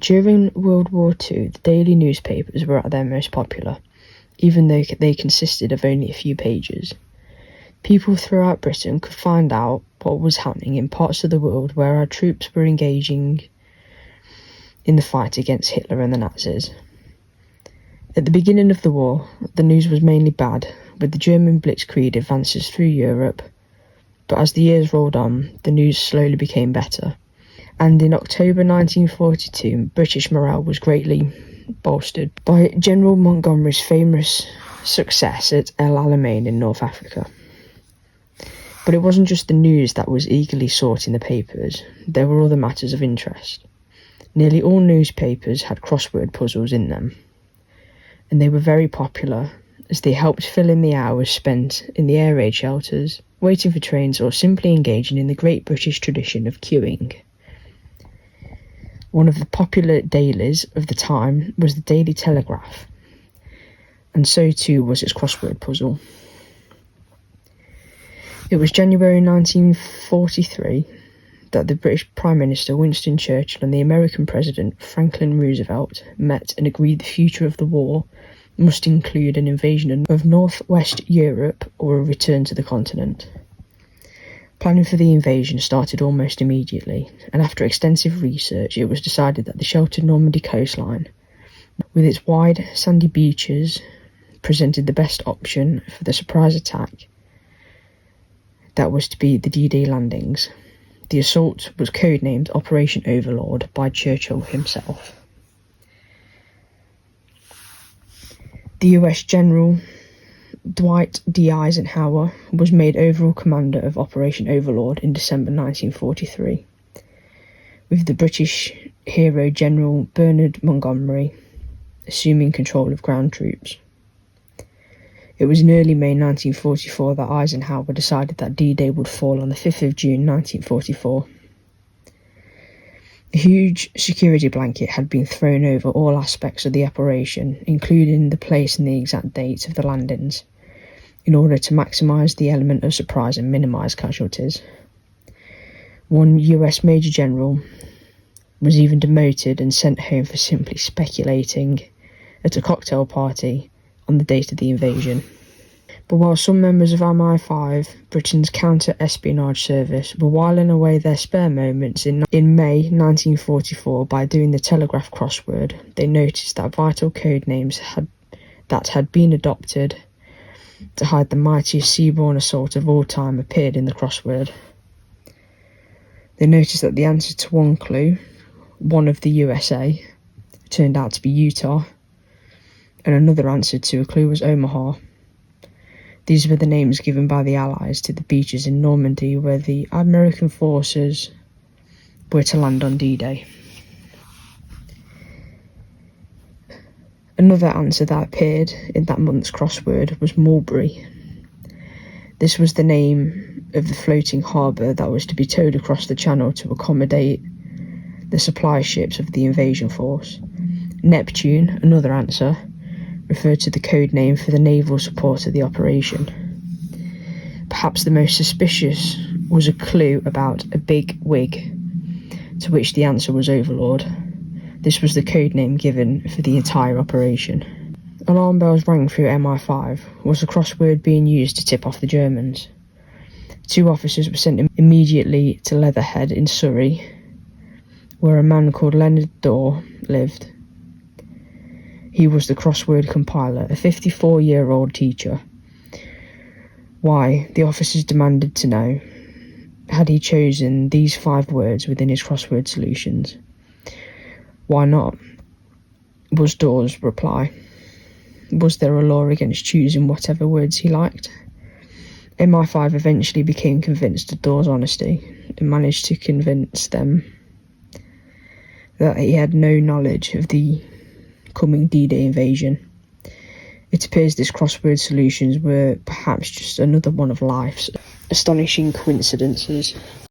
During World War II, the daily newspapers were at their most popular, even though they consisted of only a few pages. People throughout Britain could find out what was happening in parts of the world where our troops were engaging in the fight against Hitler and the Nazis. At the beginning of the war, the news was mainly bad, with the German blitzkrieg advances through Europe, but as the years rolled on, the news slowly became better. And in October 1942, British morale was greatly bolstered by General Montgomery's famous success at El Alamein in North Africa. But it wasn't just the news that was eagerly sought in the papers, there were other matters of interest. Nearly all newspapers had crossword puzzles in them, and they were very popular as they helped fill in the hours spent in the air raid shelters, waiting for trains, or simply engaging in the great British tradition of queuing. One of the popular dailies of the time was the Daily Telegraph, and so too was its crossword puzzle. It was January 1943 that the British Prime Minister Winston Churchill and the American President Franklin Roosevelt met and agreed the future of the war must include an invasion of northwest Europe or a return to the continent. Planning for the invasion started almost immediately, and after extensive research it was decided that the sheltered Normandy coastline, with its wide sandy beaches, presented the best option for the surprise attack that was to be the D-Day landings. The assault was codenamed Operation Overlord by Churchill himself. The US General Dwight D. Eisenhower was made overall commander of Operation Overlord in December 1943, with the British hero General Bernard Montgomery assuming control of ground troops. It was in early May 1944 that Eisenhower decided that D-Day would fall on the 5th of June 1944. A huge security blanket had been thrown over all aspects of the operation, including the place and the exact dates of the landings, in order to maximise the element of surprise and minimise casualties. One US Major General was even demoted and sent home for simply speculating at a cocktail party on the date of the invasion. But while some members of MI5, Britain's counter-espionage service, were whiling away their spare moments in May 1944 by doing the Telegraph crossword, they noticed that vital code names had been adopted to hide the mightiest seaborne assault of all time appeared in the crossword. They noticed that the answer to one clue, one of the USA, turned out to be Utah, and another answer to a clue was Omaha. These were the names given by the Allies to the beaches in Normandy where the American forces were to land on D-Day. Another answer that appeared in that month's crossword was Mulberry. This was the name of the floating harbour that was to be towed across the channel to accommodate the supply ships of the invasion force. Neptune, another answer, referred to the code name for the naval support of the operation. Perhaps the most suspicious was a clue about a big wig, to which the answer was Overlord. This was the code name given for the entire operation. Alarm bells rang through MI5. Was the crossword being used to tip off the Germans? 2 officers were sent immediately to Leatherhead in Surrey, where a man called Leonard Dorr lived. He was the crossword compiler, a 54-year-old teacher. Why, the officers demanded to know, had he chosen these 5 words within his crossword solutions? Why not? Was Dorr's reply. Was there a law against choosing whatever words he liked? MI5 eventually became convinced of Dorr's honesty and managed to convince them that he had no knowledge of the coming D-Day invasion. It appears this crossword solutions were perhaps just another one of life's astonishing coincidences.